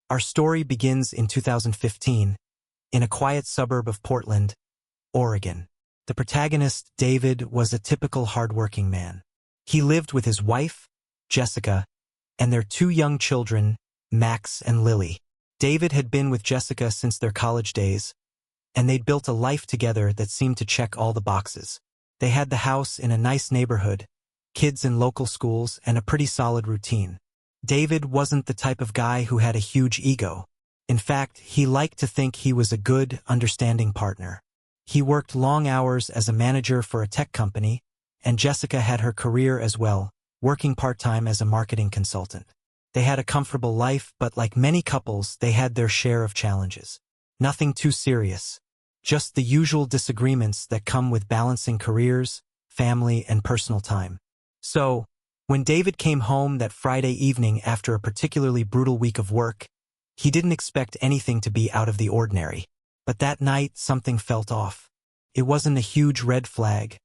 Our story begins in 2015, in a quiet suburb of Portland, Oregon. The protagonist, David, was a typical hardworking man. He lived with his wife, Jessica, and their two young children, Max and Lily. David had been with Jessica since their college days, and they'd built a life together that seemed to check all the boxes. They had the house in a nice neighborhood, kids in local schools, and a pretty solid routine. David wasn't the type of guy who had a huge ego. In fact, he liked to think he was a good, understanding partner. He worked long hours as a manager for a tech company, and Jessica had her career as well, working part-time as a marketing consultant. They had a comfortable life, but like many couples, they had their share of challenges. Nothing too serious. Just the usual disagreements that come with balancing careers, family, and personal time. So, when David came home that Friday evening after a particularly brutal week of work, he didn't expect anything to be out of the ordinary. But that night, something felt off. It wasn't a huge red flag,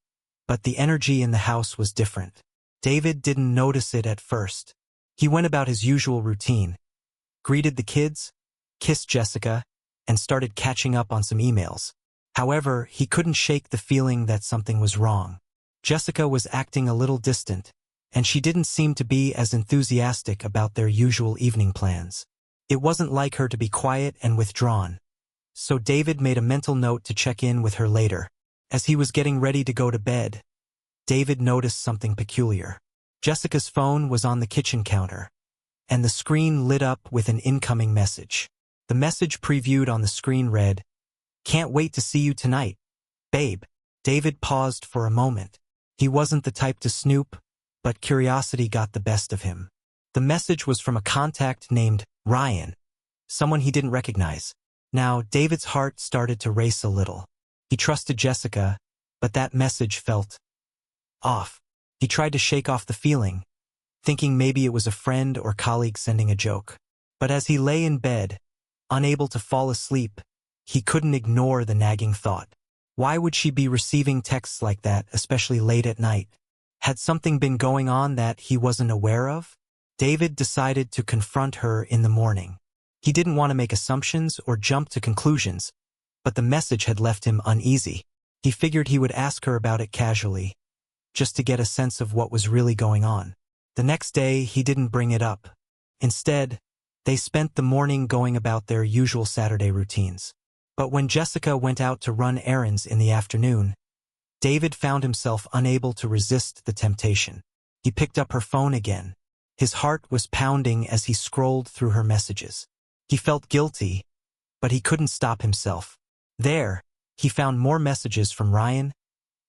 but the energy in the house was different. David didn't notice it at first. He went about his usual routine, greeted the kids, kissed Jessica, and started catching up on some emails. However, he couldn't shake the feeling that something was wrong. Jessica was acting a little distant, and she didn't seem to be as enthusiastic about their usual evening plans. It wasn't like her to be quiet and withdrawn. So David made a mental note to check in with her later. As he was getting ready to go to bed, David noticed something peculiar. Jessica's phone was on the kitchen counter, and the screen lit up with an incoming message. The message previewed on the screen read, "Can't wait to see you tonight, babe." David paused for a moment. He wasn't the type to snoop, but curiosity got the best of him. The message was from a contact named Ryan, someone he didn't recognize. Now, David's heart started to race a little. He trusted Jessica, but that message felt off. He tried to shake off the feeling, thinking maybe it was a friend or colleague sending a joke. But as he lay in bed, unable to fall asleep, he couldn't ignore the nagging thought. Why would she be receiving texts like that, especially late at night? Had something been going on that he wasn't aware of? David decided to confront her in the morning. He didn't want to make assumptions or jump to conclusions, but the message had left him uneasy. He figured he would ask her about it casually, just to get a sense of what was really going on. The next day, he didn't bring it up. Instead, they spent the morning going about their usual Saturday routines. But when Jessica went out to run errands in the afternoon, David found himself unable to resist the temptation. He picked up her phone again. His heart was pounding as he scrolled through her messages. He felt guilty, but he couldn't stop himself. There, he found more messages from Ryan,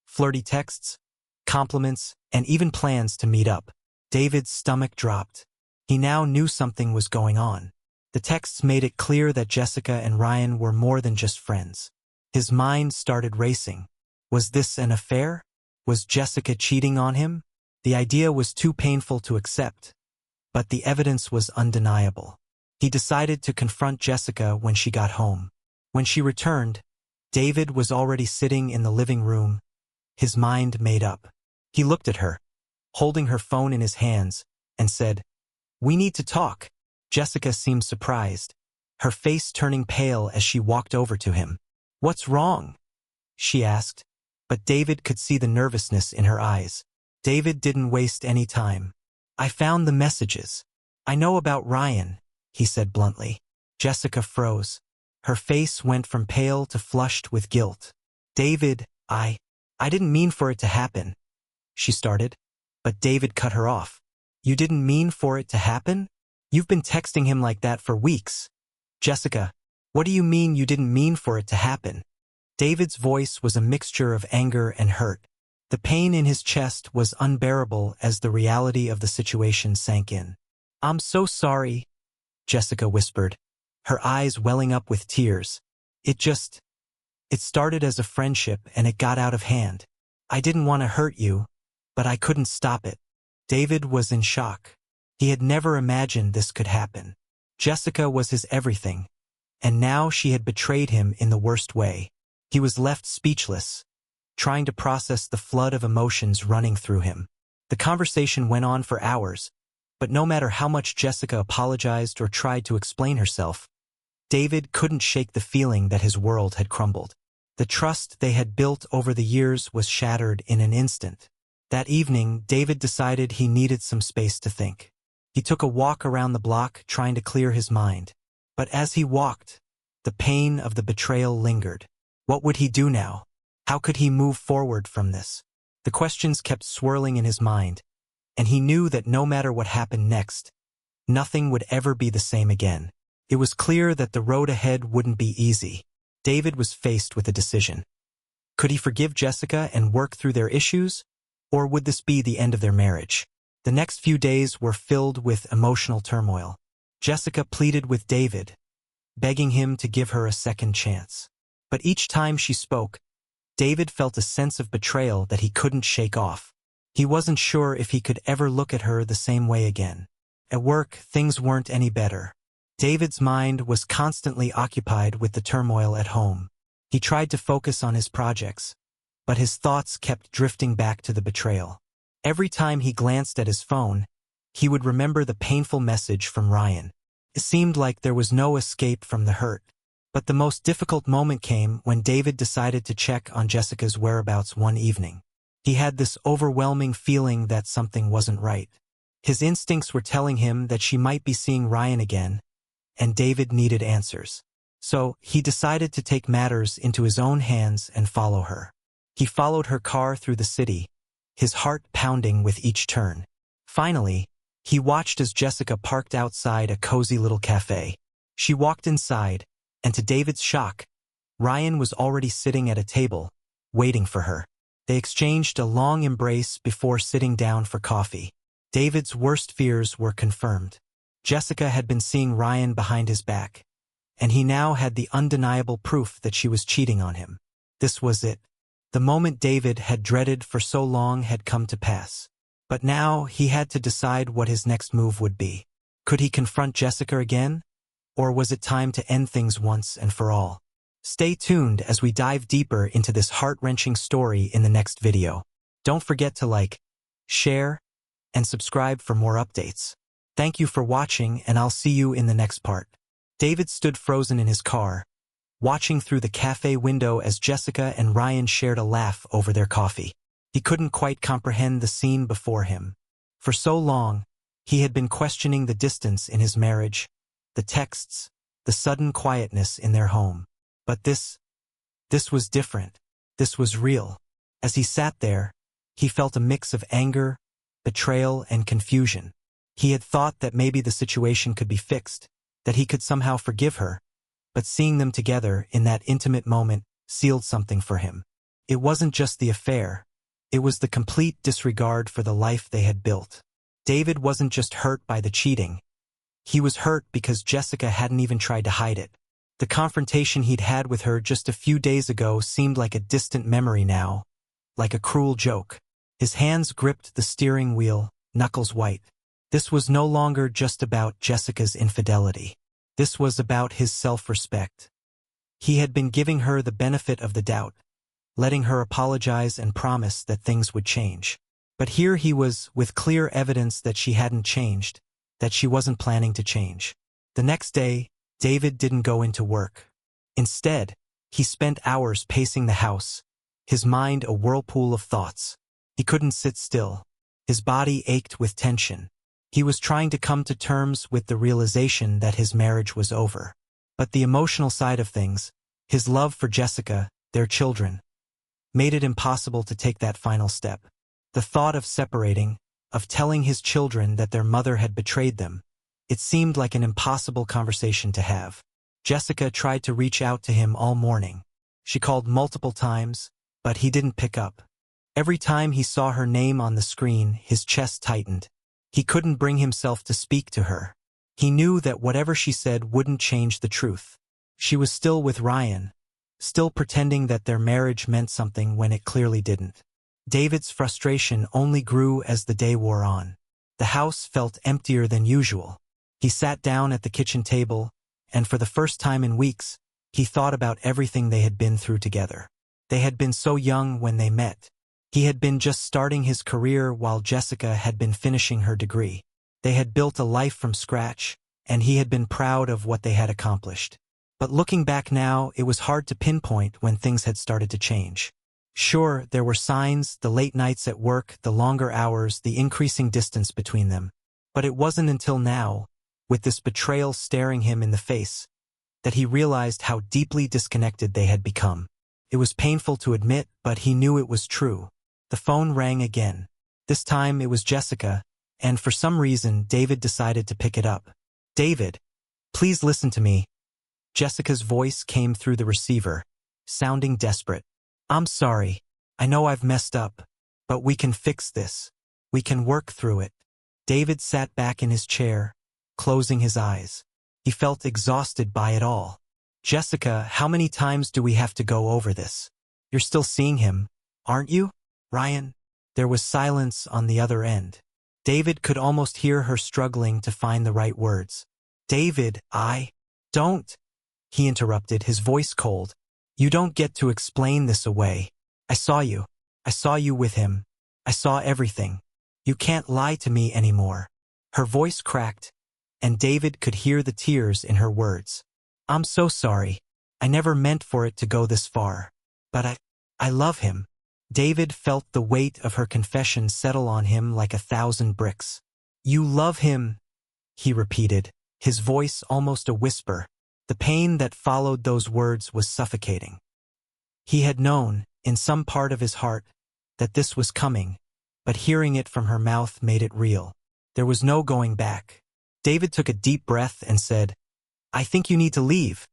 flirty texts, compliments, and even plans to meet up. David's stomach dropped. He now knew something was going on. The texts made it clear that Jessica and Ryan were more than just friends. His mind started racing. Was this an affair? Was Jessica cheating on him? The idea was too painful to accept, but the evidence was undeniable. He decided to confront Jessica when she got home. When she returned, David was already sitting in the living room, his mind made up. He looked at her, holding her phone in his hands, and said, "We need to talk." Jessica seemed surprised, her face turning pale as she walked over to him. "What's wrong?" she asked, but David could see the nervousness in her eyes. David didn't waste any time. "I found the messages. I know about Ryan," he said bluntly. Jessica froze. Her face went from pale to flushed with guilt. "David, I didn't mean for it to happen," she started, but David cut her off. "You didn't mean for it to happen? You've been texting him like that for weeks." "Jessica, what do you mean you didn't mean for it to happen?" David's voice was a mixture of anger and hurt. The pain in his chest was unbearable as the reality of the situation sank in. "I'm so sorry," Jessica whispered, her eyes welling up with tears. It started as a friendship and it got out of hand. I didn't want to hurt you, but I couldn't stop it." David was in shock. He had never imagined this could happen. Jessica was his everything, and now she had betrayed him in the worst way. He was left speechless, trying to process the flood of emotions running through him. The conversation went on for hours, But no matter how much Jessica apologized or tried to explain herself, David couldn't shake the feeling that his world had crumbled. The trust they had built over the years was shattered in an instant. That evening, David decided he needed some space to think. He took a walk around the block, trying to clear his mind. But as he walked, the pain of the betrayal lingered. What would he do now? How could he move forward from this? The questions kept swirling in his mind, and he knew that no matter what happened next, nothing would ever be the same again. It was clear that the road ahead wouldn't be easy. David was faced with a decision. Could he forgive Jessica and work through their issues, or would this be the end of their marriage? The next few days were filled with emotional turmoil. Jessica pleaded with David, begging him to give her a second chance. But each time she spoke, David felt a sense of betrayal that he couldn't shake off. He wasn't sure if he could ever look at her the same way again. At work, things weren't any better. David's mind was constantly occupied with the turmoil at home. He tried to focus on his projects, but his thoughts kept drifting back to the betrayal. Every time he glanced at his phone, he would remember the painful message from Ryan. It seemed like there was no escape from the hurt. But the most difficult moment came when David decided to check on Jessica's whereabouts one evening. He had this overwhelming feeling that something wasn't right. His instincts were telling him that she might be seeing Ryan again, and David needed answers. So he decided to take matters into his own hands and follow her. He followed her car through the city, his heart pounding with each turn. Finally, he watched as Jessica parked outside a cozy little cafe. She walked inside, and to David's shock, Ryan was already sitting at a table, waiting for her. They exchanged a long embrace before sitting down for coffee. David's worst fears were confirmed. Jessica had been seeing Ryan behind his back, and he now had the undeniable proof that she was cheating on him. This was it. The moment David had dreaded for so long had come to pass. But now he had to decide what his next move would be. Could he confront Jessica again? Or was it time to end things once and for all? Stay tuned as we dive deeper into this heart-wrenching story in the next video. Don't forget to like, share, and subscribe for more updates. Thank you for watching, and I'll see you in the next part. David stood frozen in his car, watching through the cafe window as Jessica and Ryan shared a laugh over their coffee. He couldn't quite comprehend the scene before him. For so long, he had been questioning the distance in his marriage, the texts, the sudden quietness in their home. But this was different. This was real. As he sat there, he felt a mix of anger, betrayal, and confusion. He had thought that maybe the situation could be fixed, that he could somehow forgive her, but seeing them together in that intimate moment sealed something for him. It wasn't just the affair. It was the complete disregard for the life they had built. David wasn't just hurt by the cheating. He was hurt because Jessica hadn't even tried to hide it. The confrontation he'd had with her just a few days ago seemed like a distant memory now, like a cruel joke. His hands gripped the steering wheel, knuckles white. This was no longer just about Jessica's infidelity. This was about his self-respect. He had been giving her the benefit of the doubt, letting her apologize and promise that things would change. But here he was, with clear evidence that she hadn't changed, that she wasn't planning to change. The next day, David didn't go into work. Instead, he spent hours pacing the house, his mind a whirlpool of thoughts. He couldn't sit still. His body ached with tension. He was trying to come to terms with the realization that his marriage was over. But the emotional side of things, his love for Jessica, their children, made it impossible to take that final step. The thought of separating, of telling his children that their mother had betrayed them, it seemed like an impossible conversation to have. Jessica tried to reach out to him all morning. She called multiple times, but he didn't pick up. Every time he saw her name on the screen, his chest tightened. He couldn't bring himself to speak to her. He knew that whatever she said wouldn't change the truth. She was still with Ryan, still pretending that their marriage meant something when it clearly didn't. David's frustration only grew as the day wore on. The house felt emptier than usual. He sat down at the kitchen table, and for the first time in weeks, he thought about everything they had been through together. They had been so young when they met. He had been just starting his career while Jessica had been finishing her degree. They had built a life from scratch, and he had been proud of what they had accomplished. But looking back now, it was hard to pinpoint when things had started to change. Sure, there were signs, the late nights at work, the longer hours, the increasing distance between them. But it wasn't until now, with this betrayal staring him in the face, that he realized how deeply disconnected they had become. It was painful to admit, but he knew it was true. The phone rang again. This time it was Jessica, and for some reason David decided to pick it up. "David, please listen to me." Jessica's voice came through the receiver, sounding desperate. "I'm sorry. I know I've messed up, but we can fix this. We can work through it." David sat back in his chair, closing his eyes. He felt exhausted by it all. "Jessica, how many times do we have to go over this? You're still seeing him, aren't you, Ryan?" There was silence on the other end. David could almost hear her struggling to find the right words. "David, don't," he interrupted, his voice cold. "You don't get to explain this away. I saw you. I saw you with him. I saw everything. You can't lie to me anymore." Her voice cracked, and David could hear the tears in her words. "I'm so sorry. I never meant for it to go this far. But I love him." David felt the weight of her confession settle on him like 1,000 bricks. "You love him," he repeated, his voice almost a whisper. The pain that followed those words was suffocating. He had known, in some part of his heart, that this was coming, but hearing it from her mouth made it real. There was no going back. David took a deep breath and said, "I think you need to leave."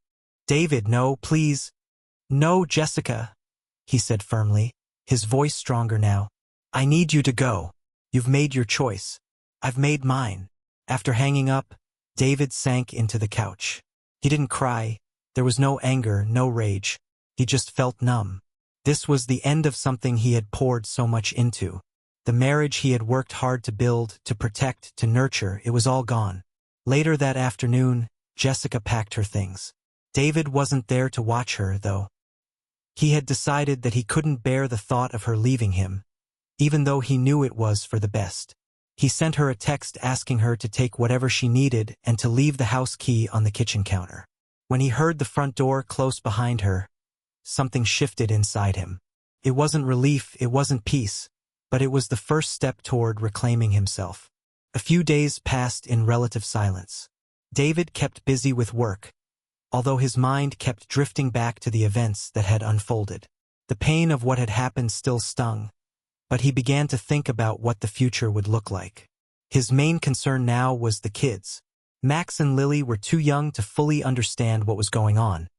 "David, no, please." "No, Jessica," he said firmly, his voice stronger now. "I need you to go. You've made your choice. I've made mine." After hanging up, David sank into the couch. He didn't cry. There was no anger, no rage. He just felt numb. This was the end of something he had poured so much into. The marriage he had worked hard to build, to protect, to nurture, it was all gone. Later that afternoon, Jessica packed her things. David wasn't there to watch her, though. He had decided that he couldn't bear the thought of her leaving him, even though he knew it was for the best. He sent her a text asking her to take whatever she needed and to leave the house key on the kitchen counter. When he heard the front door close behind her, something shifted inside him. It wasn't relief, it wasn't peace, but it was the first step toward reclaiming himself. A few days passed in relative silence. David kept busy with work, although his mind kept drifting back to the events that had unfolded. The pain of what had happened still stung, but he began to think about what the future would look like. His main concern now was the kids. Max and Lily were too young to fully understand what was going on,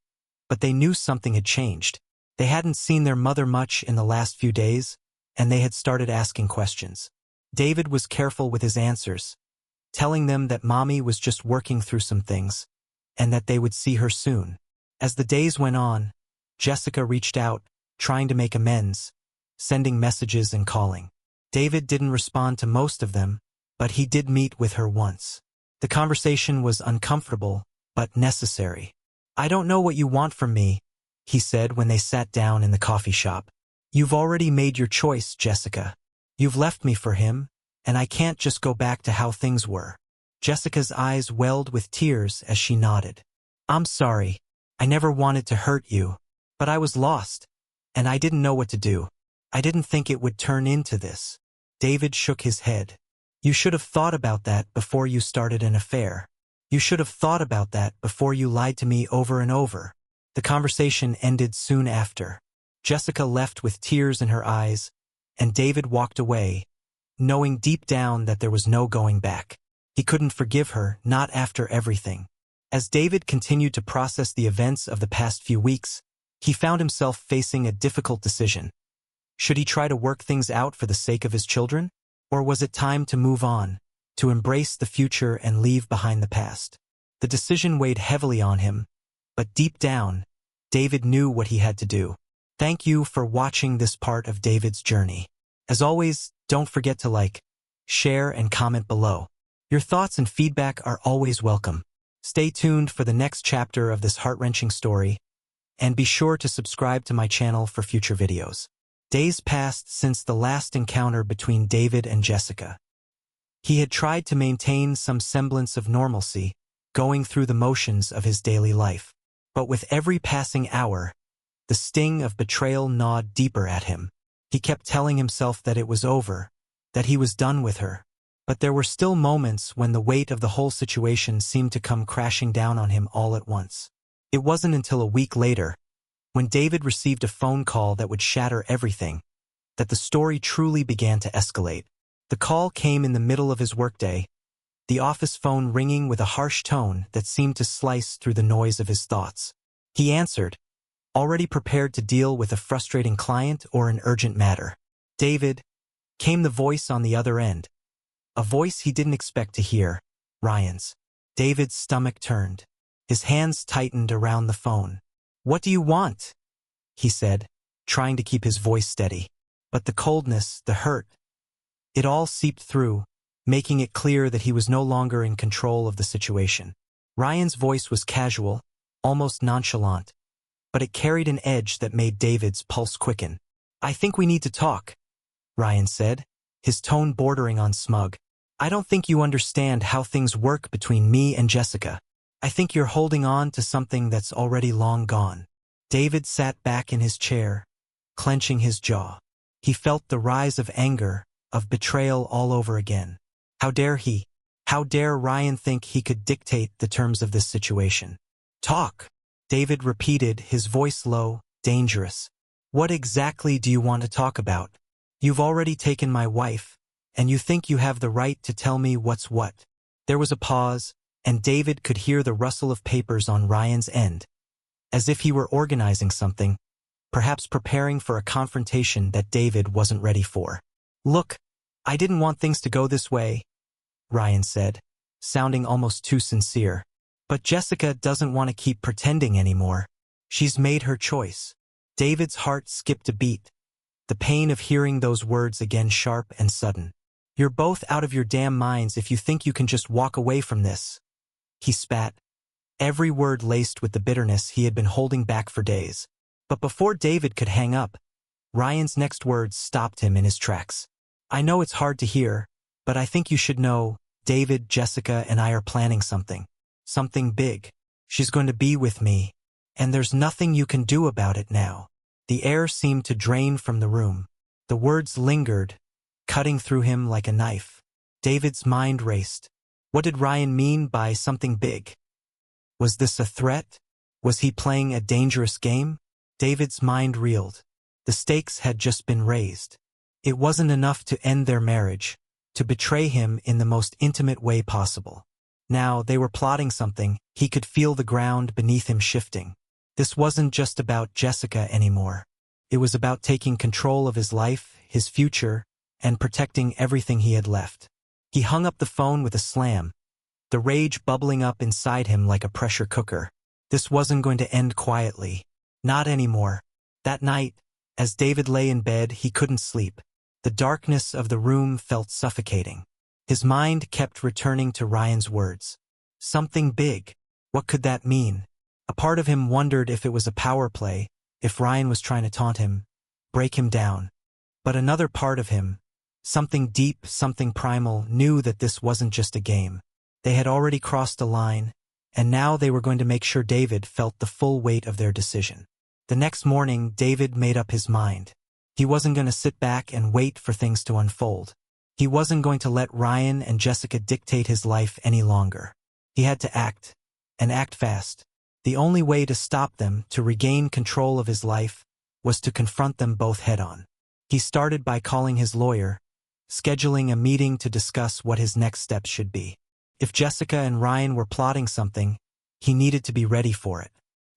but they knew something had changed. They hadn't seen their mother much in the last few days, and they had started asking questions. David was careful with his answers, telling them that Mommy was just working through some things, and that they would see her soon. As the days went on, Jessica reached out, trying to make amends, sending messages and calling. David didn't respond to most of them, but he did meet with her once. The conversation was uncomfortable, but necessary. "I don't know what you want from me," he said when they sat down in the coffee shop. "You've already made your choice, Jessica. You've left me for him, and I can't just go back to how things were." Jessica's eyes welled with tears as she nodded. "I'm sorry. I never wanted to hurt you, but I was lost, and I didn't know what to do. I didn't think it would turn into this." David shook his head. "You should have thought about that before you started an affair. You should have thought about that before you lied to me over and over." The conversation ended soon after. Jessica left with tears in her eyes, and David walked away, knowing deep down that there was no going back. He couldn't forgive her, not after everything. As David continued to process the events of the past few weeks, he found himself facing a difficult decision. Should he try to work things out for the sake of his children? Or was it time to move on, to embrace the future and leave behind the past? The decision weighed heavily on him, but deep down, David knew what he had to do. Thank you for watching this part of David's journey. As always, don't forget to like, share, and comment below. Your thoughts and feedback are always welcome. Stay tuned for the next chapter of this heart-wrenching story, and be sure to subscribe to my channel for future videos. Days passed since the last encounter between David and Jessica. He had tried to maintain some semblance of normalcy, going through the motions of his daily life. But with every passing hour, the sting of betrayal gnawed deeper at him. He kept telling himself that it was over, that he was done with her. But there were still moments when the weight of the whole situation seemed to come crashing down on him all at once. It wasn't until a week later, when David received a phone call that would shatter everything, that the story truly began to escalate. The call came in the middle of his workday, the office phone ringing with a harsh tone that seemed to slice through the noise of his thoughts. He answered, already prepared to deal with a frustrating client or an urgent matter. "David," came the voice on the other end. A voice he didn't expect to hear, Ryan's. David's stomach turned. His hands tightened around the phone. "What do you want?" he said, trying to keep his voice steady. But the coldness, the hurt, it all seeped through, making it clear that he was no longer in control of the situation. Ryan's voice was casual, almost nonchalant, but it carried an edge that made David's pulse quicken. "I think we need to talk," Ryan said, his tone bordering on smug. "I don't think you understand how things work between me and Jessica. I think you're holding on to something that's already long gone." David sat back in his chair, clenching his jaw. He felt the rise of anger, of betrayal all over again. How dare he? How dare Ryan think he could dictate the terms of this situation? "Talk," David repeated, his voice low, dangerous. "What exactly do you want to talk about? You've already taken my wife, and you think you have the right to tell me what's what." There was a pause, and David could hear the rustle of papers on Ryan's end, as if he were organizing something, perhaps preparing for a confrontation that David wasn't ready for. "Look, I didn't want things to go this way," Ryan said, sounding almost too sincere. "But Jessica doesn't want to keep pretending anymore. She's made her choice." David's heart skipped a beat, the pain of hearing those words again sharp and sudden. "You're both out of your damn minds if you think you can just walk away from this," he spat, every word laced with the bitterness he had been holding back for days. But before David could hang up, Ryan's next words stopped him in his tracks. "I know it's hard to hear, but I think you should know, David, Jessica and I are planning something. Something big. She's going to be with me, and there's nothing you can do about it now." The air seemed to drain from the room. The words lingered, cutting through him like a knife. David's mind raced. What did Ryan mean by something big? Was this a threat? Was he playing a dangerous game? David's mind reeled. The stakes had just been raised. It wasn't enough to end their marriage, to betray him in the most intimate way possible. Now they were plotting something. He could feel the ground beneath him shifting. This wasn't just about Jessica anymore. It was about taking control of his life, his future, and protecting everything he had left. He hung up the phone with a slam, the rage bubbling up inside him like a pressure cooker. This wasn't going to end quietly. Not anymore. That night, as David lay in bed, he couldn't sleep. The darkness of the room felt suffocating. His mind kept returning to Ryan's words. Something big. What could that mean? A part of him wondered if it was a power play, if Ryan was trying to taunt him, break him down. But another part of him, something deep, something primal, knew that this wasn't just a game. They had already crossed a line, and now they were going to make sure David felt the full weight of their decision. The next morning, David made up his mind. He wasn't going to sit back and wait for things to unfold. He wasn't going to let Ryan and Jessica dictate his life any longer. He had to act, and act fast. The only way to stop them, to regain control of his life, was to confront them both head-on. He started by calling his lawyer, scheduling a meeting to discuss what his next steps should be. If Jessica and Ryan were plotting something, he needed to be ready for it.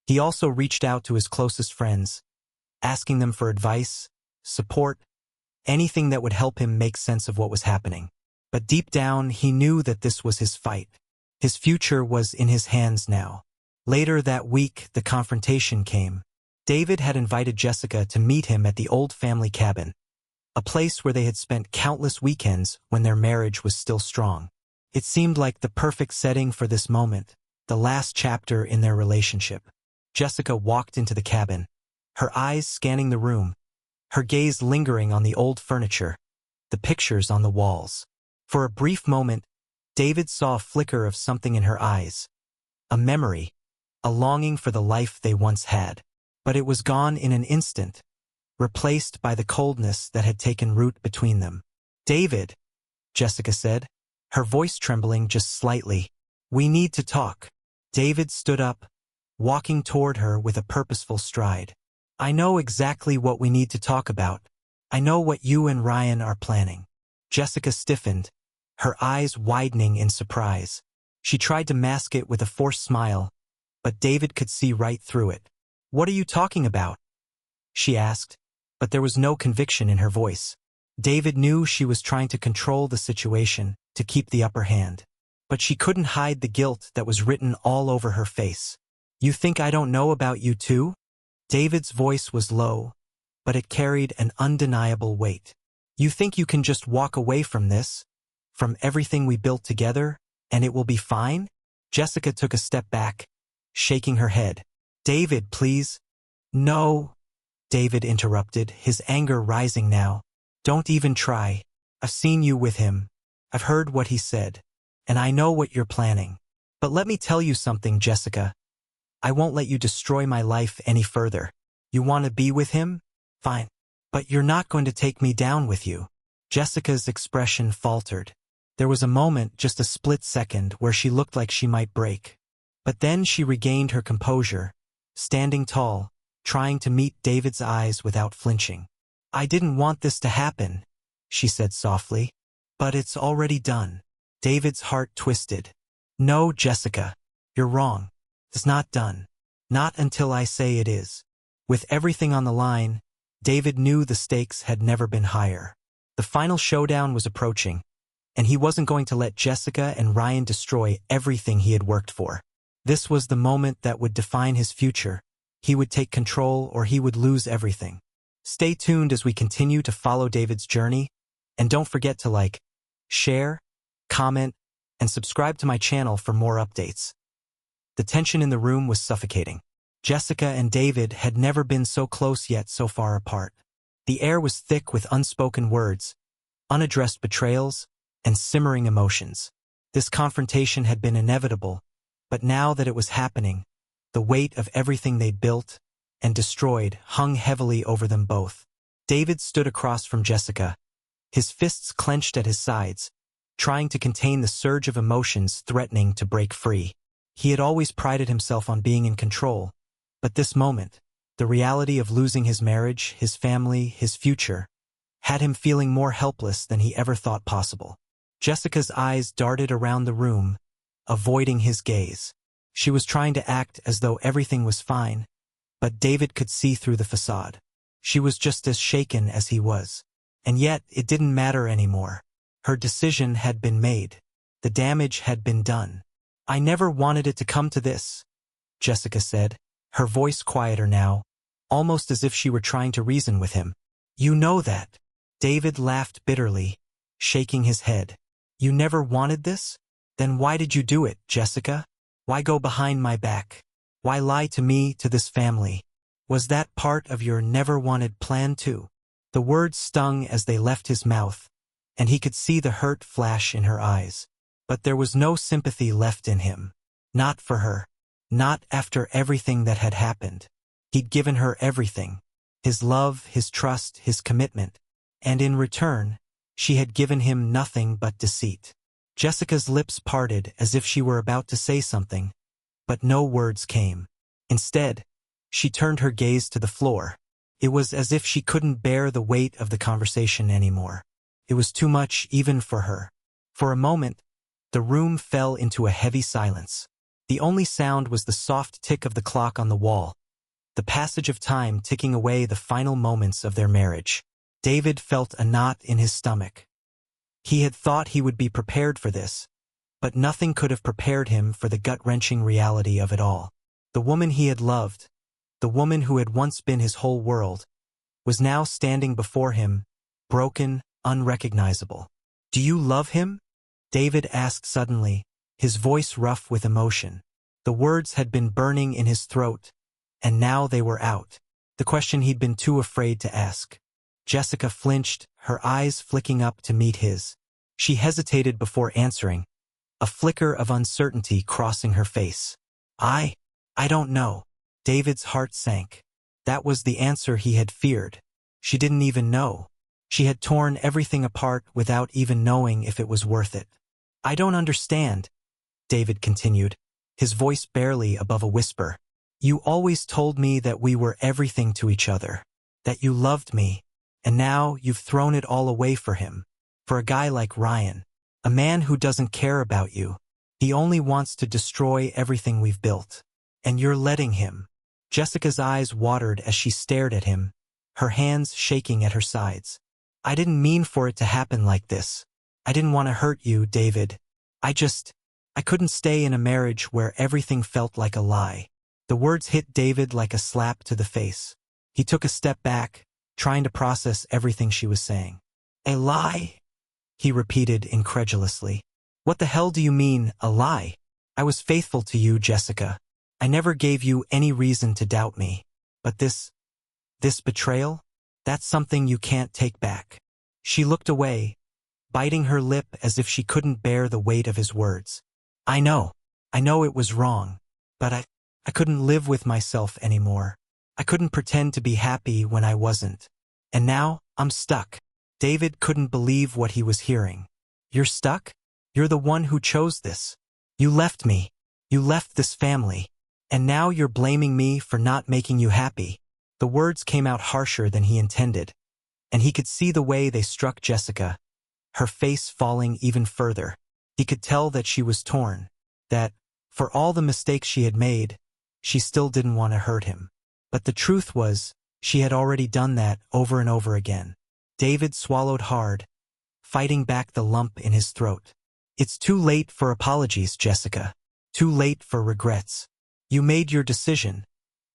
He also reached out to his closest friends, asking them for advice, support, anything that would help him make sense of what was happening. But deep down, he knew that this was his fight. His future was in his hands now. Later that week, the confrontation came. David had invited Jessica to meet him at the old family cabin, a place where they had spent countless weekends when their marriage was still strong. It seemed like the perfect setting for this moment, the last chapter in their relationship. Jessica walked into the cabin, her eyes scanning the room, her gaze lingering on the old furniture, the pictures on the walls. For a brief moment, David saw a flicker of something in her eyes. A memory, a longing for the life they once had. But it was gone in an instant, replaced by the coldness that had taken root between them. "David," Jessica said, her voice trembling just slightly. "We need to talk." David stood up, walking toward her with a purposeful stride. "I know exactly what we need to talk about. I know what you and Ryan are planning." Jessica stiffened, her eyes widening in surprise. She tried to mask it with a forced smile, but David could see right through it. "What are you talking about?" she asked, but there was no conviction in her voice. David knew she was trying to control the situation, to keep the upper hand. But she couldn't hide the guilt that was written all over her face. "You think I don't know about you too?" David's voice was low, but it carried an undeniable weight. "You think you can just walk away from this, from everything we built together, and it will be fine?" Jessica took a step back, shaking her head. "David, please." "No," David interrupted, his anger rising now. "Don't even try. I've seen you with him. I've heard what he said. And I know what you're planning. But let me tell you something, Jessica. I won't let you destroy my life any further. You want to be with him? Fine. But you're not going to take me down with you." Jessica's expression faltered. There was a moment, just a split second, where she looked like she might break. But then she regained her composure, standing tall, trying to meet David's eyes without flinching. "I didn't want this to happen," she said softly. "But it's already done." David's heart twisted. "No, Jessica, you're wrong. It's not done. Not until I say it is." With everything on the line, David knew the stakes had never been higher. The final showdown was approaching, and he wasn't going to let Jessica and Ryan destroy everything he had worked for. This was the moment that would define his future. He would take control or he would lose everything. Stay tuned as we continue to follow David's journey, and don't forget to like, share, comment, and subscribe to my channel for more updates. The tension in the room was suffocating. Jessica and David had never been so close yet so far apart. The air was thick with unspoken words, unaddressed betrayals, and simmering emotions. This confrontation had been inevitable, but now that it was happening, the weight of everything they'd built and destroyed hung heavily over them both. David stood across from Jessica, his fists clenched at his sides, trying to contain the surge of emotions threatening to break free. He had always prided himself on being in control, but this moment, the reality of losing his marriage, his family, his future, had him feeling more helpless than he ever thought possible. Jessica's eyes darted around the room, avoiding his gaze. She was trying to act as though everything was fine, but David could see through the facade. She was just as shaken as he was. And yet, it didn't matter anymore. Her decision had been made. The damage had been done. "I never wanted it to come to this," Jessica said, her voice quieter now, almost as if she were trying to reason with him. "You know that." David laughed bitterly, shaking his head. "You never wanted this? Then why did you do it, Jessica? Why go behind my back? Why lie to me, to this family? Was that part of your never-wanted plan too?" The words stung as they left his mouth, and he could see the hurt flash in her eyes. But there was no sympathy left in him. Not for her. Not after everything that had happened. He'd given her everything. His love, his trust, his commitment. And in return, she had given him nothing but deceit. Jessica's lips parted as if she were about to say something, but no words came. Instead, she turned her gaze to the floor. It was as if she couldn't bear the weight of the conversation anymore. It was too much even for her. For a moment, the room fell into a heavy silence. The only sound was the soft tick of the clock on the wall, the passage of time ticking away the final moments of their marriage. David felt a knot in his stomach. He had thought he would be prepared for this, but nothing could have prepared him for the gut-wrenching reality of it all. The woman he had loved, the woman who had once been his whole world, was now standing before him, broken, unrecognizable. "Do you love him?" David asked suddenly, his voice rough with emotion. The words had been burning in his throat, and now they were out. The question he'd been too afraid to ask. Jessica flinched, her eyes flicking up to meet his. She hesitated before answering, a flicker of uncertainty crossing her face. I don't know. David's heart sank. That was the answer he had feared. She didn't even know. She had torn everything apart without even knowing if it was worth it. I don't understand, David continued, his voice barely above a whisper. You always told me that we were everything to each other, that you loved me, and now you've thrown it all away for him. For a guy like Ryan, a man who doesn't care about you. He only wants to destroy everything we've built. And you're letting him. Jessica's eyes watered as she stared at him, her hands shaking at her sides. I didn't mean for it to happen like this. I didn't want to hurt you, David. I couldn't stay in a marriage where everything felt like a lie. The words hit David like a slap to the face. He took a step back, trying to process everything she was saying. A lie? He repeated incredulously. What the hell do you mean, a lie? I was faithful to you, Jessica. I never gave you any reason to doubt me. But this betrayal? That's something you can't take back. She looked away, biting her lip as if she couldn't bear the weight of his words. I know it was wrong, but I couldn't live with myself anymore. I couldn't pretend to be happy when I wasn't. And now, I'm stuck. David couldn't believe what he was hearing. You're stuck? You're the one who chose this. You left me. You left this family. And now you're blaming me for not making you happy. The words came out harsher than he intended, and he could see the way they struck Jessica, her face falling even further. He could tell that she was torn, that, for all the mistakes she had made, she still didn't want to hurt him. But the truth was, she had already done that over and over again. David swallowed hard, fighting back the lump in his throat. It's too late for apologies, Jessica. Too late for regrets. You made your decision,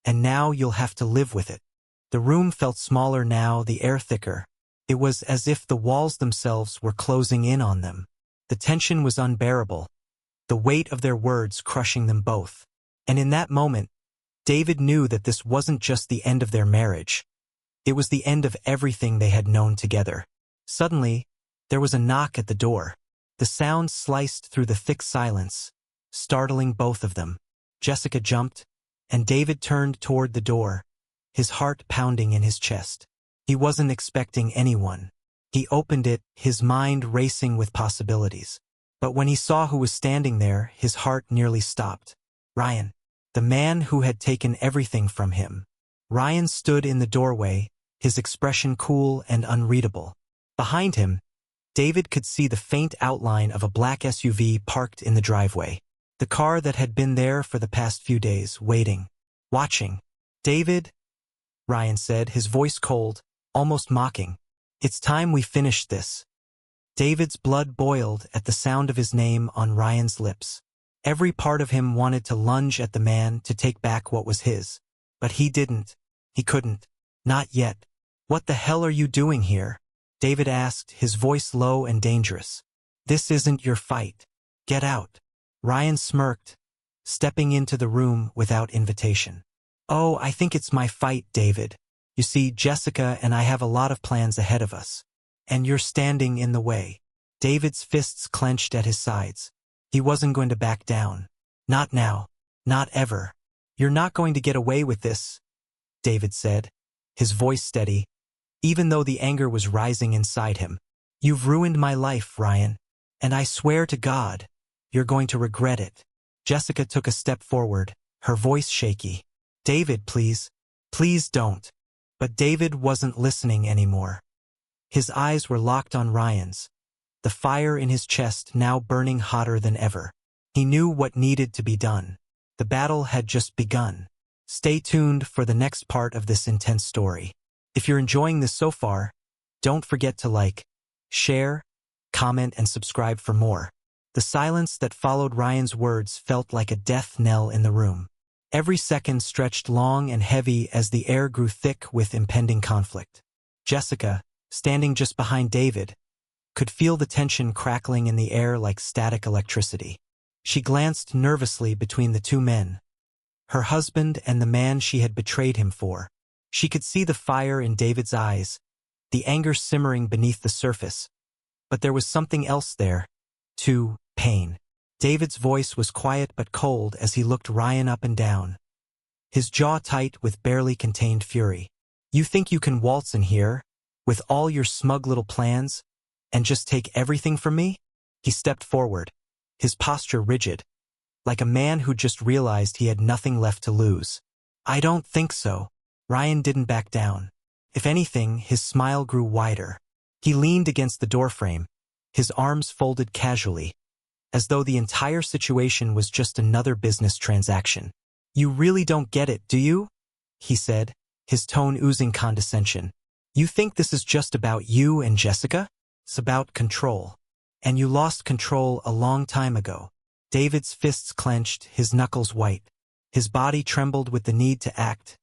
and now you'll have to live with it. The room felt smaller now, the air thicker. It was as if the walls themselves were closing in on them. The tension was unbearable, the weight of their words crushing them both. And in that moment, David knew that this wasn't just the end of their marriage. It was the end of everything they had known together. Suddenly, there was a knock at the door. The sound sliced through the thick silence, startling both of them. Jessica jumped, and David turned toward the door, his heart pounding in his chest. He wasn't expecting anyone. He opened it, his mind racing with possibilities. But when he saw who was standing there, his heart nearly stopped. Ryan, the man who had taken everything from him. Ryan stood in the doorway, his expression cool and unreadable. Behind him, David could see the faint outline of a black SUV parked in the driveway. The car that had been there for the past few days, waiting, watching. David, Ryan said, his voice cold, almost mocking. It's time we finished this. David's blood boiled at the sound of his name on Ryan's lips. Every part of him wanted to lunge at the man to take back what was his. But he didn't. He couldn't. Not yet. What the hell are you doing here? David asked, his voice low and dangerous. This isn't your fight. Get out. Ryan smirked, stepping into the room without invitation. Oh, I think it's my fight, David. You see, Jessica and I have a lot of plans ahead of us. And you're standing in the way. David's fists clenched at his sides. He wasn't going to back down. Not now. Not ever. You're not going to get away with this, David said, his voice steady, even though the anger was rising inside him. You've ruined my life, Ryan, and I swear to God, you're going to regret it. Jessica took a step forward, her voice shaky. David, please. Please don't. But David wasn't listening anymore. His eyes were locked on Ryan's, the fire in his chest now burning hotter than ever. He knew what needed to be done. The battle had just begun. Stay tuned for the next part of this intense story. If you're enjoying this so far, don't forget to like, share, comment, and subscribe for more. The silence that followed Ryan's words felt like a death knell in the room. Every second stretched long and heavy as the air grew thick with impending conflict. Jessica, standing just behind David, could feel the tension crackling in the air like static electricity. She glanced nervously between the two men, her husband and the man she had betrayed him for. She could see the fire in David's eyes, the anger simmering beneath the surface, But there was something else there, too, pain. David's voice was quiet but cold as he looked Ryan up and down, his jaw tight with barely contained fury. You think you can waltz in here, with all your smug little plans, and just take everything from me? He stepped forward, his posture rigid, like a man who just realized he had nothing left to lose. I don't think so. Ryan didn't back down. If anything, his smile grew wider. He leaned against the doorframe, his arms folded casually, as though the entire situation was just another business transaction. You really don't get it, do you? He said, his tone oozing condescension. You think this is just about you and Jessica? It's about control. And you lost control a long time ago. David's fists clenched, his knuckles white. His body trembled with the need to act,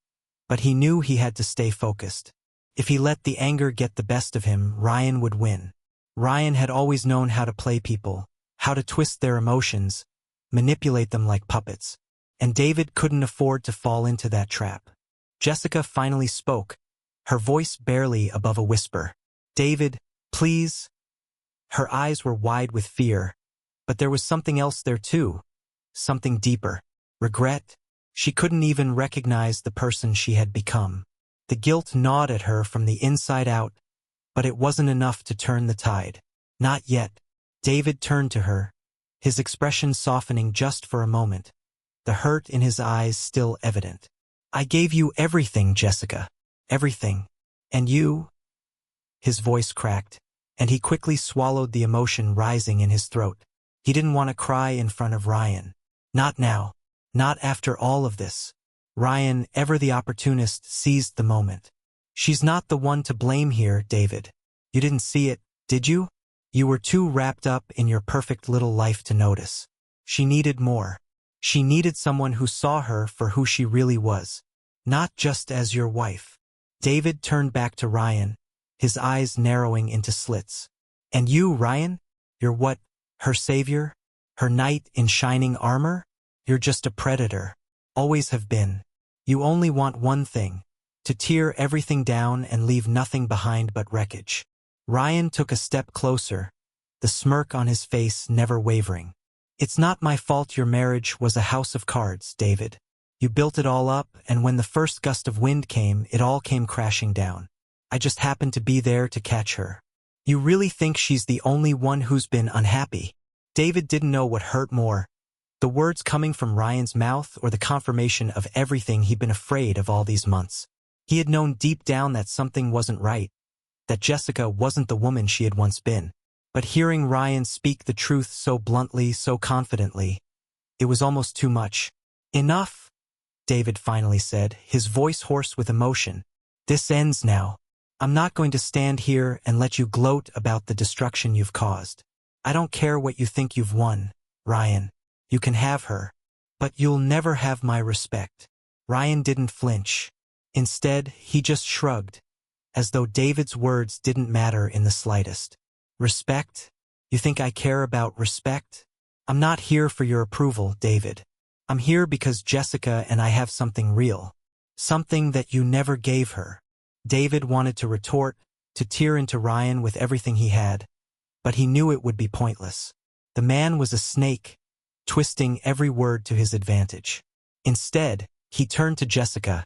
but he knew he had to stay focused. If he let the anger get the best of him, Ryan would win. Ryan had always known how to play people, how to twist their emotions, manipulate them like puppets. And David couldn't afford to fall into that trap. Jessica finally spoke, her voice barely above a whisper. David, please. Her eyes were wide with fear, but there was something else there too, something deeper. Regret. She couldn't even recognize the person she had become. The guilt gnawed at her from the inside out, but it wasn't enough to turn the tide. Not yet. David turned to her, his expression softening just for a moment, the hurt in his eyes still evident. I gave you everything, Jessica. Everything. And you? His voice cracked, and he quickly swallowed the emotion rising in his throat. He didn't want to cry in front of Ryan. Not now. Not after all of this. Ryan, ever the opportunist, seized the moment. She's not the one to blame here, David. You didn't see it, did you? You were too wrapped up in your perfect little life to notice. She needed more. She needed someone who saw her for who she really was, not just as your wife. David turned back to Ryan, his eyes narrowing into slits. And you, Ryan? You're what? Her savior? Her knight in shining armor? You're just a predator. Always have been. You only want one thing, to tear everything down and leave nothing behind but wreckage. Ryan took a step closer, the smirk on his face never wavering. It's not my fault your marriage was a house of cards, David. You built it all up, and when the first gust of wind came, it all came crashing down. I just happened to be there to catch her. You really think she's the only one who's been unhappy? David didn't know what hurt more, the words coming from Ryan's mouth or the confirmation of everything he'd been afraid of all these months. He had known deep down that something wasn't right, that Jessica wasn't the woman she had once been. But hearing Ryan speak the truth so bluntly, so confidently, it was almost too much. Enough, David finally said, his voice hoarse with emotion. This ends now. I'm not going to stand here and let you gloat about the destruction you've caused. I don't care what you think you've won, Ryan. You can have her, but you'll never have my respect. Ryan didn't flinch. Instead, he just shrugged, as though David's words didn't matter in the slightest. Respect? You think I care about respect? I'm not here for your approval, David. I'm here because Jessica and I have something real. Something that you never gave her. David wanted to retort, to tear into Ryan with everything he had, but he knew it would be pointless. The man was a snake, twisting every word to his advantage. Instead, he turned to Jessica,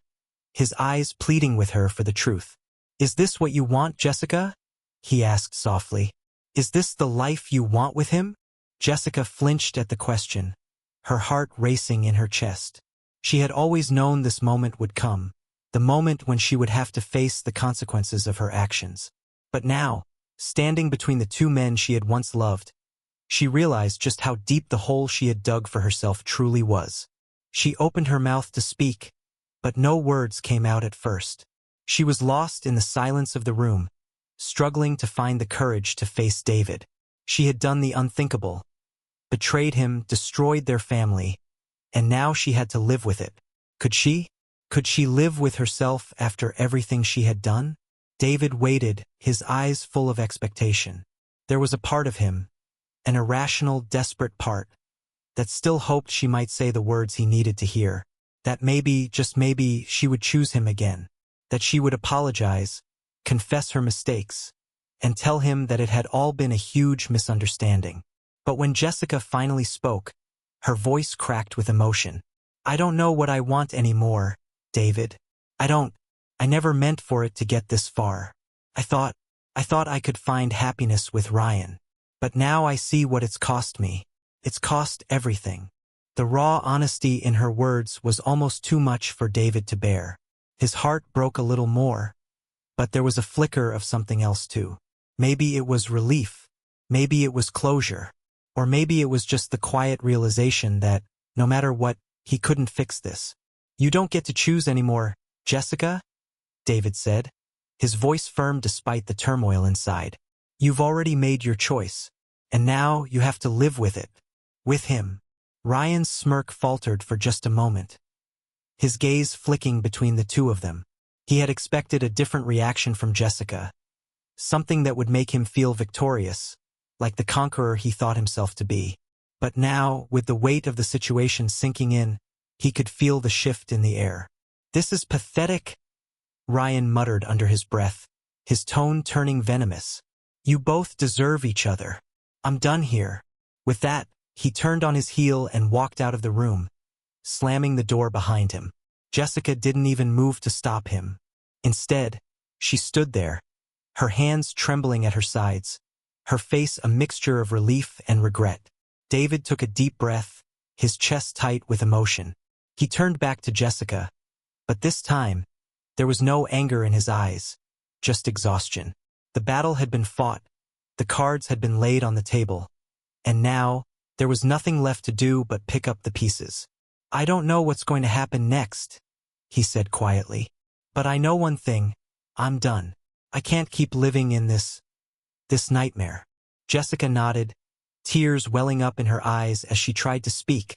his eyes pleading with her for the truth. Is this what you want, Jessica? He asked softly. Is this the life you want with him? Jessica flinched at the question, her heart racing in her chest. She had always known this moment would come, the moment when she would have to face the consequences of her actions. But now, standing between the two men she had once loved, she realized just how deep the hole she had dug for herself truly was. She opened her mouth to speak, but no words came out at first. She was lost in the silence of the room, struggling to find the courage to face David. She had done the unthinkable, betrayed him, destroyed their family, and now she had to live with it. Could she? Could she live with herself after everything she had done? David waited, his eyes full of expectation. There was a part of him, an irrational, desperate part, that still hoped she might say the words he needed to hear, that maybe, just maybe, she would choose him again, that she would apologize, confess her mistakes, and tell him that it had all been a huge misunderstanding. But when Jessica finally spoke, her voice cracked with emotion. "I don't know what I want anymore, David. I never meant for it to get this far. I thought I could find happiness with Ryan. But now I see what it's cost me. It's cost everything." The raw honesty in her words was almost too much for David to bear. His heart broke a little more, but there was a flicker of something else too. Maybe it was relief. Maybe it was closure. Or maybe it was just the quiet realization that, no matter what, he couldn't fix this. "You don't get to choose anymore, Jessica," David said, his voice firm despite the turmoil inside. "You've already made your choice, and now you have to live with it. With him." Ryan's smirk faltered for just a moment, his gaze flicking between the two of them. He had expected a different reaction from Jessica, something that would make him feel victorious, like the conqueror he thought himself to be. But now, with the weight of the situation sinking in, he could feel the shift in the air. "This is pathetic," Ryan muttered under his breath, his tone turning venomous. "You both deserve each other. I'm done here." With that, he turned on his heel and walked out of the room, slamming the door behind him. Jessica didn't even move to stop him. Instead, she stood there, her hands trembling at her sides, her face a mixture of relief and regret. David took a deep breath, his chest tight with emotion. He turned back to Jessica, but this time, there was no anger in his eyes, just exhaustion. The battle had been fought, the cards had been laid on the table, and now, there was nothing left to do but pick up the pieces. "I don't know what's going to happen next," he said quietly. "But I know one thing, I'm done. I can't keep living in this nightmare." Jessica nodded, tears welling up in her eyes as she tried to speak,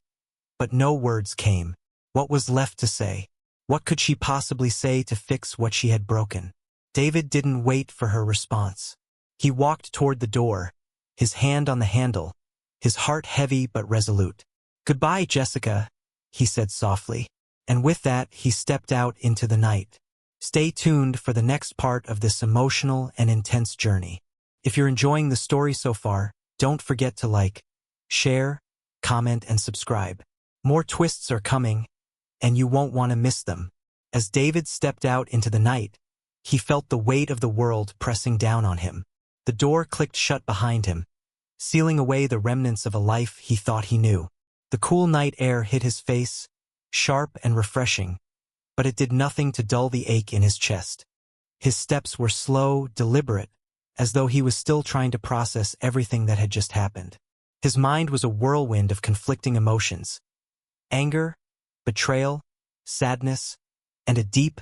but no words came. What was left to say? What could she possibly say to fix what she had broken? David didn't wait for her response. He walked toward the door, his hand on the handle, his heart heavy but resolute. "Goodbye, Jessica," he said softly, and with that he stepped out into the night. Stay tuned for the next part of this emotional and intense journey. If you're enjoying the story so far, don't forget to like, share, comment, and subscribe. More twists are coming, and you won't want to miss them. As David stepped out into the night, he felt the weight of the world pressing down on him. The door clicked shut behind him, sealing away the remnants of a life he thought he knew. The cool night air hit his face, sharp and refreshing, but it did nothing to dull the ache in his chest. His steps were slow, deliberate, as though he was still trying to process everything that had just happened. His mind was a whirlwind of conflicting emotions: anger, betrayal, sadness, and a deep,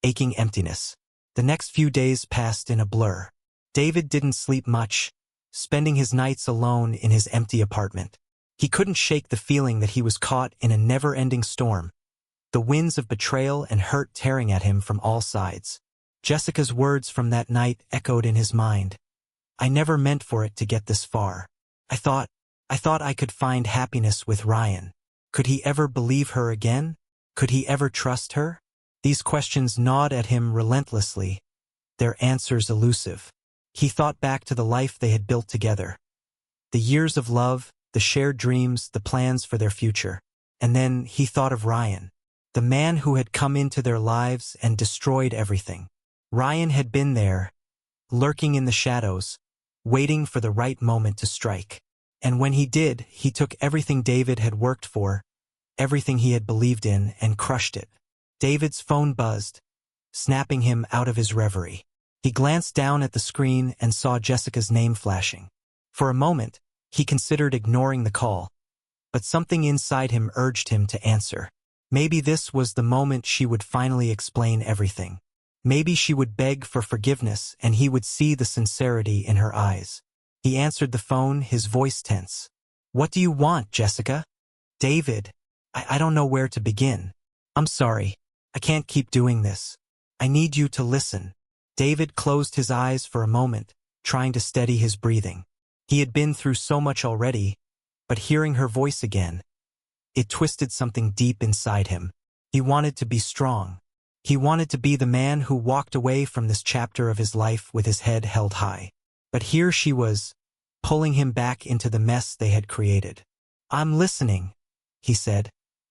aching emptiness. The next few days passed in a blur. David didn't sleep much, spending his nights alone in his empty apartment. He couldn't shake the feeling that he was caught in a never-ending storm, the winds of betrayal and hurt tearing at him from all sides. Jessica's words from that night echoed in his mind. "I never meant for it to get this far. I thought I could find happiness with Ryan. Could he ever believe her again? Could he ever trust her?" These questions gnawed at him relentlessly, their answers elusive. He thought back to the life they had built together. The years of love, the shared dreams, the plans for their future. And then he thought of Ryan, the man who had come into their lives and destroyed everything. Ryan had been there, lurking in the shadows, waiting for the right moment to strike. And when he did, he took everything David had worked for, everything he had believed in, and crushed it. David's phone buzzed, snapping him out of his reverie. He glanced down at the screen and saw Jessica's name flashing. For a moment, he considered ignoring the call, but something inside him urged him to answer. Maybe this was the moment she would finally explain everything. Maybe she would beg for forgiveness and he would see the sincerity in her eyes. He answered the phone, his voice tense. "What do you want, Jessica?" "David, I don't know where to begin. I'm sorry. I can't keep doing this. I need you to listen." David closed his eyes for a moment, trying to steady his breathing. He had been through so much already, but hearing her voice again, it twisted something deep inside him. He wanted to be strong. He wanted to be the man who walked away from this chapter of his life with his head held high. But here she was, pulling him back into the mess they had created. "I'm listening," he said,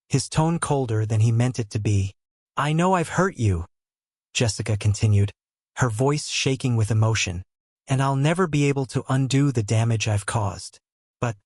his tone colder than he meant it to be. "I know I've hurt you," Jessica continued, her voice shaking with emotion, "and I'll never be able to undo the damage I've caused. But,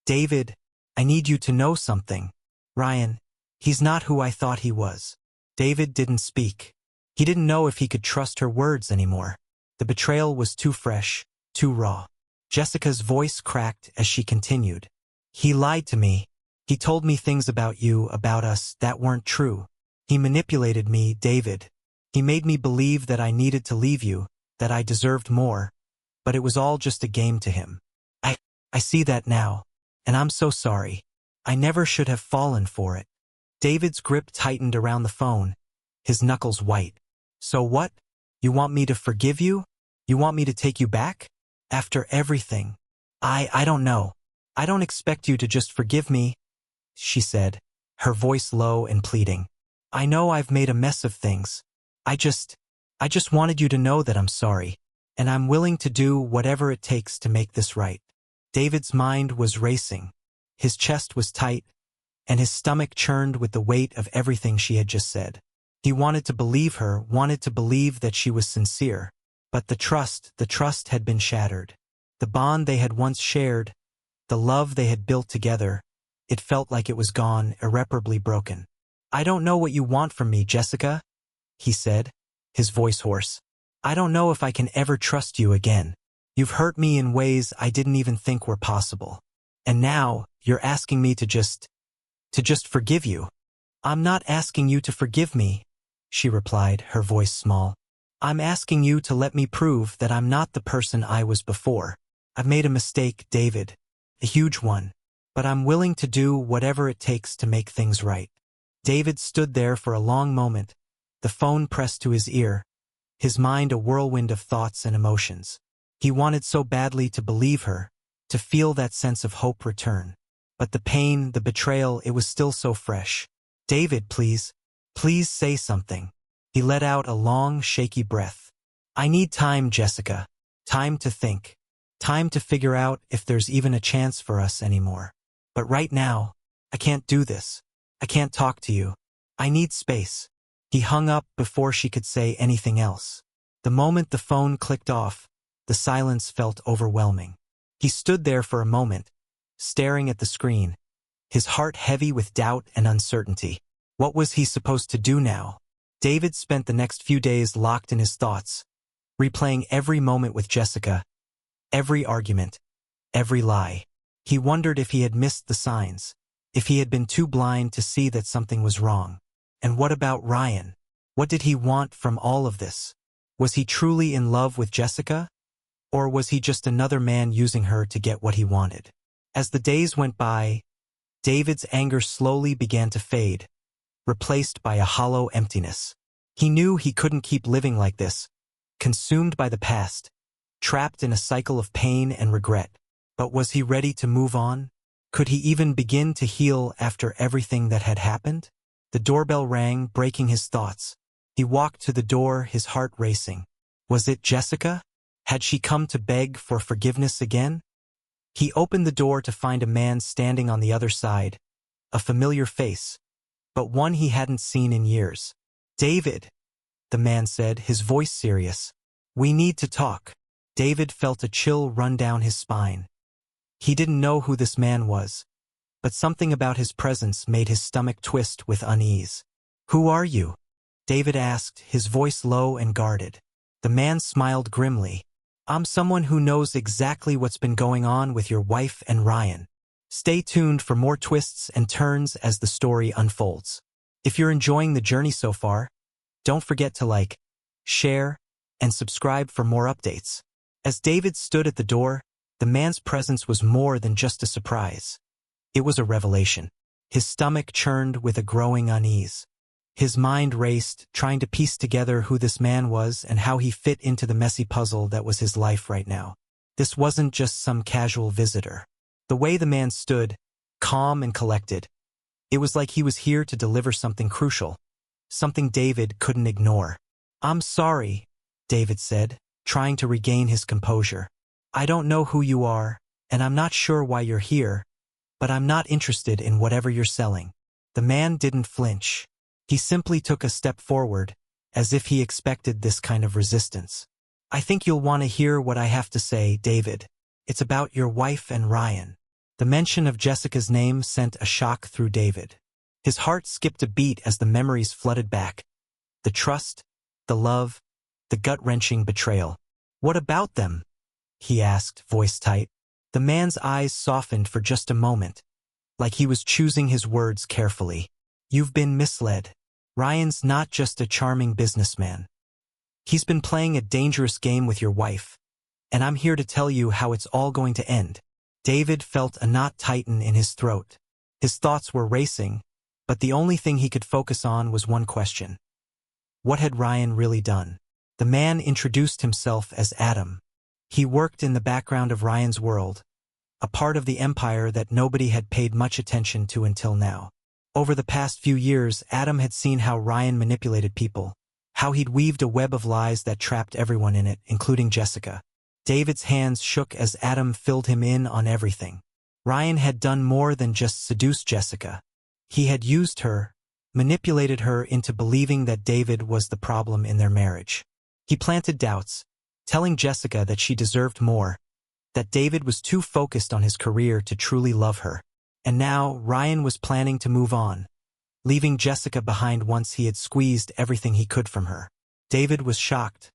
David, I need you to know something. Ryan, he's not who I thought he was." David didn't speak. He didn't know if he could trust her words anymore. The betrayal was too fresh, too raw. Jessica's voice cracked as she continued. "He lied to me. He told me things about you, about us, that weren't true. He manipulated me, David. He made me believe that I needed to leave you, that I deserved more, but it was all just a game to him. I see that now, and I'm so sorry. I never should have fallen for it." David's grip tightened around the phone, his knuckles white. "So what? You want me to forgive you? You want me to take you back? After everything? I don't know. I don't expect you to just forgive me," she said, her voice low and pleading. "I know I've made a mess of things. I just wanted you to know that I'm sorry, and I'm willing to do whatever it takes to make this right." David's mind was racing. His chest was tight, and his stomach churned with the weight of everything she had just said. He wanted to believe her, wanted to believe that she was sincere. But the trust had been shattered. The bond they had once shared, the love they had built together, it felt like it was gone, irreparably broken. "I don't know what you want from me, Jessica," he said, his voice hoarse. "I don't know if I can ever trust you again. You've hurt me in ways I didn't even think were possible. And now, you're asking me to just forgive you." "I'm not asking you to forgive me," she replied, her voice small. "I'm asking you to let me prove that I'm not the person I was before. I've made a mistake, David, a huge one, but I'm willing to do whatever it takes to make things right." David stood there for a long moment, the phone pressed to his ear, his mind a whirlwind of thoughts and emotions. He wanted so badly to believe her, to feel that sense of hope return. But the pain, the betrayal, it was still so fresh. "David, please say something." He let out a long, shaky breath. "I need time, Jessica. Time to think. Time to figure out if there's even a chance for us anymore. But right now, I can't do this. I can't talk to you. I need space." He hung up before she could say anything else. The moment the phone clicked off, the silence felt overwhelming. He stood there for a moment, staring at the screen, his heart heavy with doubt and uncertainty. What was he supposed to do now? David spent the next few days locked in his thoughts, replaying every moment with Jessica, every argument, every lie. He wondered if he had missed the signs, if he had been too blind to see that something was wrong. And what about Ryan? What did he want from all of this? Was he truly in love with Jessica? Or was he just another man using her to get what he wanted? As the days went by, David's anger slowly began to fade, replaced by a hollow emptiness. He knew he couldn't keep living like this, consumed by the past, trapped in a cycle of pain and regret. But was he ready to move on? Could he even begin to heal after everything that had happened? The doorbell rang, breaking his thoughts. He walked to the door, his heart racing. Was it Jessica? Had she come to beg for forgiveness again? He opened the door to find a man standing on the other side, a familiar face, but one he hadn't seen in years. "David," the man said, his voice serious. "We need to talk." David felt a chill run down his spine. He didn't know who this man was, but something about his presence made his stomach twist with unease. "Who are you?" David asked, his voice low and guarded. The man smiled grimly. "I'm someone who knows exactly what's been going on with your wife and Ryan. Stay tuned for more twists and turns as the story unfolds. If you're enjoying the journey so far, don't forget to like, share, and subscribe for more updates." As David stood at the door, the man's presence was more than just a surprise. It was a revelation. His stomach churned with a growing unease. His mind raced, trying to piece together who this man was and how he fit into the messy puzzle that was his life right now. This wasn't just some casual visitor. The way the man stood, calm and collected, it was like he was here to deliver something crucial, something David couldn't ignore. "I'm sorry," David said, trying to regain his composure. I don't know who you are, and I'm not sure why you're here, but I'm not interested in whatever you're selling. The man didn't flinch. He simply took a step forward, as if he expected this kind of resistance. I think you'll want to hear what I have to say, David. It's about your wife and Ryan. The mention of Jessica's name sent a shock through David. His heart skipped a beat as the memories flooded back. The trust, the love, the gut-wrenching betrayal. What about them? He asked, voice tight. The man's eyes softened for just a moment, like he was choosing his words carefully. You've been misled. Ryan's not just a charming businessman. He's been playing a dangerous game with your wife, and I'm here to tell you how it's all going to end. David felt a knot tighten in his throat. His thoughts were racing, but the only thing he could focus on was one question. What had Ryan really done? The man introduced himself as Adam. He worked in the background of Ryan's world, a part of the empire that nobody had paid much attention to until now. Over the past few years, Adam had seen how Ryan manipulated people, how he'd weaved a web of lies that trapped everyone in it, including Jessica. David's hands shook as Adam filled him in on everything. Ryan had done more than just seduce Jessica. He had used her, manipulated her into believing that David was the problem in their marriage. He planted doubts, telling Jessica that she deserved more, that David was too focused on his career to truly love her. And now Ryan was planning to move on, leaving Jessica behind once he had squeezed everything he could from her. David was shocked,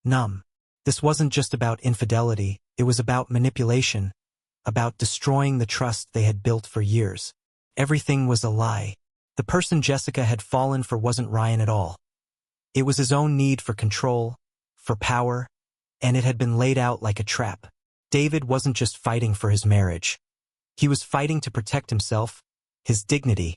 numb. This wasn't just about infidelity, it was about manipulation, about destroying the trust they had built for years. Everything was a lie. The person Jessica had fallen for wasn't Ryan at all. It was his own need for control, for power, and it had been laid out like a trap. David wasn't just fighting for his marriage. He was fighting to protect himself, his dignity,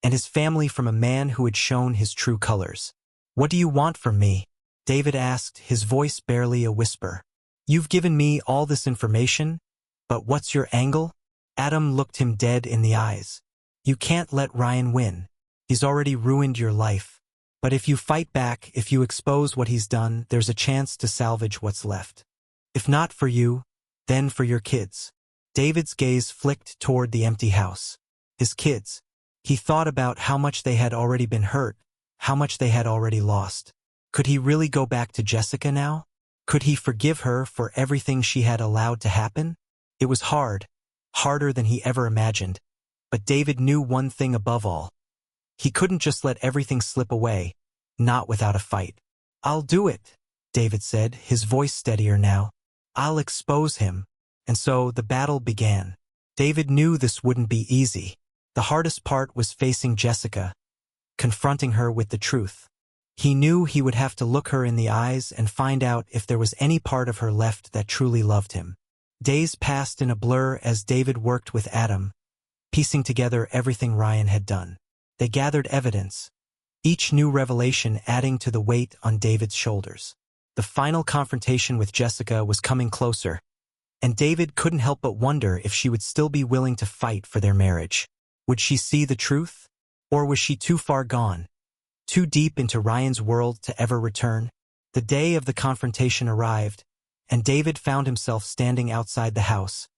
and his family from a man who had shown his true colors. What do you want from me? David asked, his voice barely a whisper. You've given me all this information, but what's your angle? Adam looked him dead in the eyes. You can't let Ryan win. He's already ruined your life. But if you fight back, if you expose what he's done, there's a chance to salvage what's left. If not for you, then for your kids. David's gaze flicked toward the empty house. His kids. He thought about how much they had already been hurt, how much they had already lost. Could he really go back to Jessica now? Could he forgive her for everything she had allowed to happen? It was hard, harder than he ever imagined. But David knew one thing above all. He couldn't just let everything slip away, not without a fight. I'll do it, David said, his voice steadier now. I'll expose him. And so the battle began. David knew this wouldn't be easy. The hardest part was facing Jessica, confronting her with the truth. He knew he would have to look her in the eyes and find out if there was any part of her left that truly loved him. Days passed in a blur as David worked with Adam, piecing together everything Ryan had done. They gathered evidence, each new revelation adding to the weight on David's shoulders. The final confrontation with Jessica was coming closer, and David couldn't help but wonder if she would still be willing to fight for their marriage. Would she see the truth? Or was she too far gone, too deep into Ryan's world to ever return? The day of the confrontation arrived, and David found himself standing outside the house,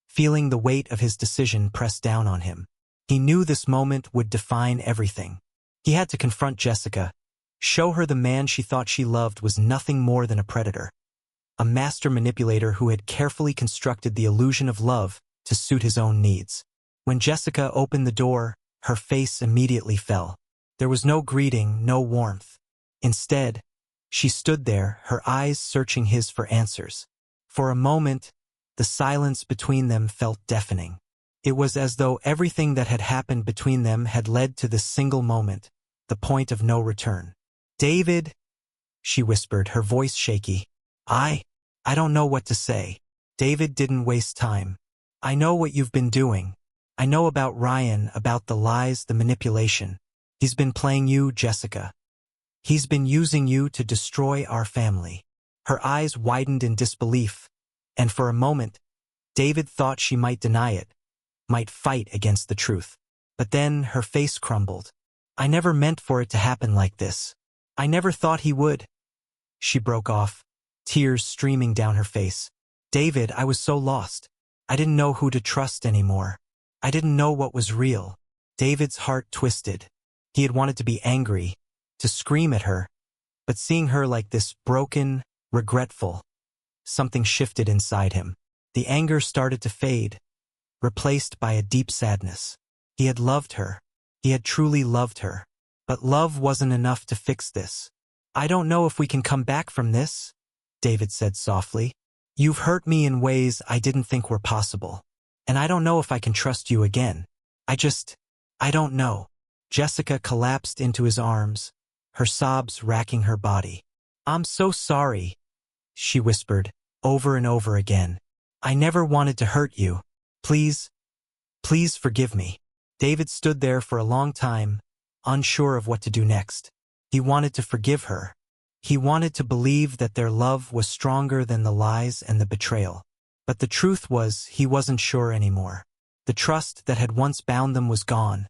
feeling the weight of his decision press down on him. He knew this moment would define everything. He had to confront Jessica, show her the man she thought she loved was nothing more than a predator, a master manipulator who had carefully constructed the illusion of love to suit his own needs. When Jessica opened the door, her face immediately fell. There was no greeting, no warmth. Instead, she stood there, her eyes searching his for answers. For a moment, the silence between them felt deafening. It was as though everything that had happened between them had led to this single moment, the point of no return. David, she whispered, her voice shaky. I don't know what to say. David didn't waste time. I know what you've been doing. I know about Ryan, about the lies, the manipulation. He's been playing you, Jessica. He's been using you to destroy our family. Her eyes widened in disbelief, and for a moment, David thought she might deny it, might fight against the truth. But then her face crumbled. I never meant for it to happen like this. I never thought he would. She broke off, tears streaming down her face. David, I was so lost. I didn't know who to trust anymore. I didn't know what was real. David's heart twisted. He had wanted to be angry, to scream at her, but seeing her like this, broken, regretful, something shifted inside him. The anger started to fade, replaced by a deep sadness. He had loved her. He had truly loved her. But love wasn't enough to fix this. I don't know if we can come back from this, David said softly. You've hurt me in ways I didn't think were possible. And I don't know if I can trust you again. I don't know. Jessica collapsed into his arms, her sobs racking her body. I'm so sorry, she whispered, over and over again. I never wanted to hurt you. Please forgive me. David stood there for a long time, unsure of what to do next. He wanted to forgive her. He wanted to believe that their love was stronger than the lies and the betrayal. But the truth was, he wasn't sure anymore. The trust that had once bound them was gone,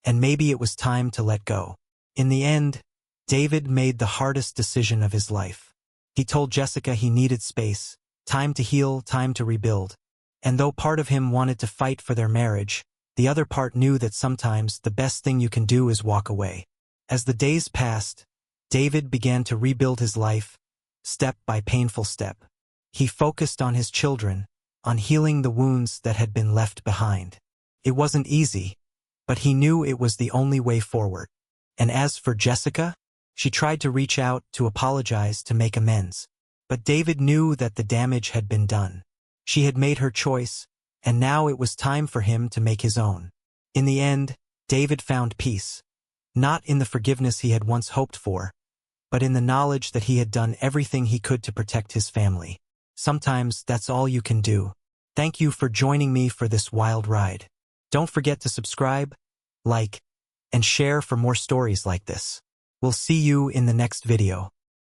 and maybe it was time to let go. In the end, David made the hardest decision of his life. He told Jessica he needed space, time to heal, time to rebuild. And though part of him wanted to fight for their marriage, the other part knew that sometimes the best thing you can do is walk away. As the days passed, David began to rebuild his life, step by painful step. He focused on his children, on healing the wounds that had been left behind. It wasn't easy, but he knew it was the only way forward. And as for Jessica, she tried to reach out, to apologize, to make amends. But David knew that the damage had been done. She had made her choice, and now it was time for him to make his own. In the end, David found peace, not in the forgiveness he had once hoped for, but in the knowledge that he had done everything he could to protect his family. Sometimes that's all you can do. Thank you for joining me for this wild ride. Don't forget to subscribe, like, and share for more stories like this. We'll see you in the next video.